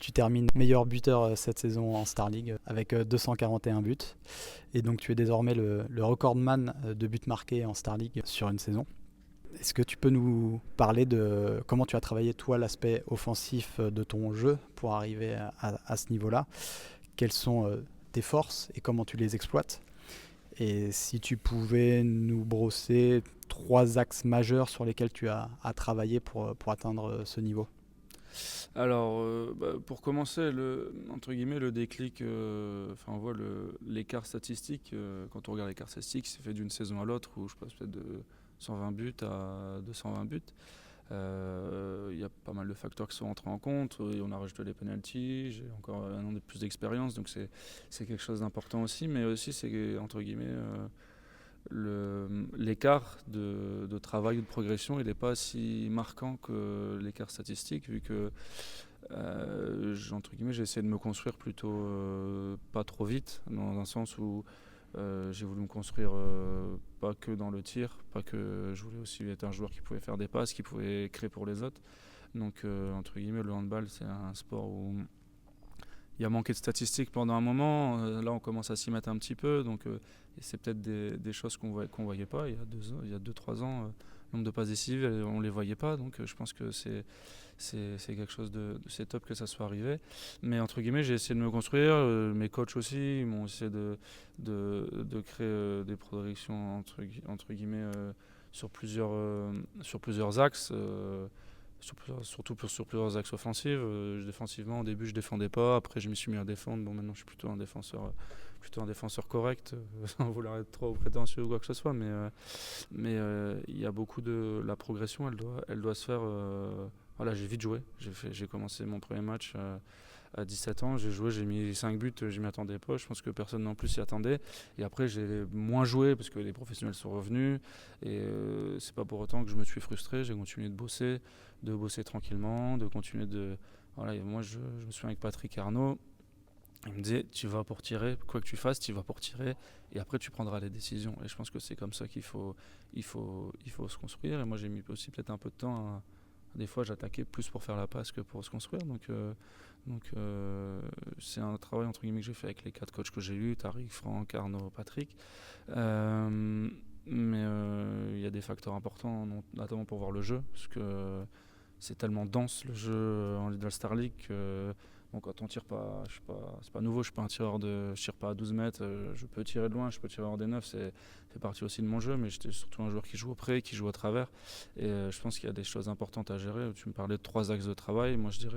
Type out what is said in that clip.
Tu termines meilleur buteur cette saison en Star League avec 241 buts. Et donc tu es désormais le recordman de buts marqués en Star League sur une saison. Est-ce que tu peux nous parler de comment tu as travaillé toi l'aspect offensif de ton jeu pour arriver à ce niveau-là? Quelles sont tes forces et comment tu les exploites? Et si tu pouvais nous brosser 3 axes majeurs sur lesquels tu as travaillé pour atteindre ce niveau. Alors, pour commencer, entre guillemets, le déclic, on voit l'écart statistique. Quand on regarde l'écart statistique, c'est fait d'une saison à l'autre où je passe peut-être de 120 buts à 220 buts. Il y a pas mal de facteurs qui sont entrés en compte. Et on a rajouté les penalties. J'ai encore un an de plus d'expérience, donc c'est quelque chose d'important aussi. Mais aussi, c'est entre guillemets l'écart de travail ou de progression, il n'est pas si marquant que l'écart statistique, vu que entre guillemets, j'ai essayé de me construire plutôt pas trop vite, dans un sens où j'ai voulu me construire pas que dans le tir, pas que je voulais aussi être un joueur qui pouvait faire des passes, qui pouvait créer pour les autres. Donc entre guillemets, le handball, c'est un sport où il y a manqué de statistiques pendant un moment. Là, on commence à s'y mettre un petit peu. Donc, c'est peut-être des choses qu'on voyait pas il y a 2-3 ans. Le nombre de passes décisives, on les voyait pas. Donc, je pense que c'est quelque chose c'est top que ça soit arrivé. Mais entre guillemets, j'ai essayé de me construire. Mes coachs aussi, ils m'ont essayé de créer des progressions entre guillemets sur plusieurs axes. Surtout sur plusieurs axes offensifs. Défensivement, au début, je défendais pas. Après, je m'y suis mis à défendre. Bon, maintenant, je suis plutôt un défenseur correct, sans vouloir être trop prétentieux ou quoi que ce soit. Mais il y a beaucoup de la progression. Elle doit se faire. Voilà, j'ai vite joué. J'ai commencé mon premier match à 17 ans. J'ai joué, j'ai mis 5 buts. Je m'y attendais pas. Je pense que personne non plus s'y attendait. Et après, j'ai moins joué parce que les professionnels sont revenus. Et c'est pas pour autant que je me suis frustré. J'ai continué de bosser tranquillement, de continuer de... Voilà, et moi, je me souviens avec Patrick Arnaud, il me disait, tu vas pour tirer, quoi que tu fasses, tu vas pour tirer, et après tu prendras les décisions. Et je pense que c'est comme ça qu'il faut se construire. Et moi, j'ai mis aussi peut-être un peu de temps des fois, j'attaquais plus pour faire la passe que pour se construire. Donc c'est un travail entre guillemets que j'ai fait avec les 4 coachs que j'ai eus, Tariq, Franck, Arnaud, Patrick. Mais il y a des facteurs importants, notamment pour voir le jeu, parce que c'est tellement dense le jeu en Lidl Star League que quand on tire pas, c'est pas nouveau, je tire pas à 12 mètres, je peux tirer de loin, je peux tirer hors des 9, c'est fait partie aussi de mon jeu, mais j'étais surtout un joueur qui joue au près, qui joue à travers, et je pense qu'il y a des choses importantes à gérer. Tu me parlais de 3 axes de travail, moi je dirais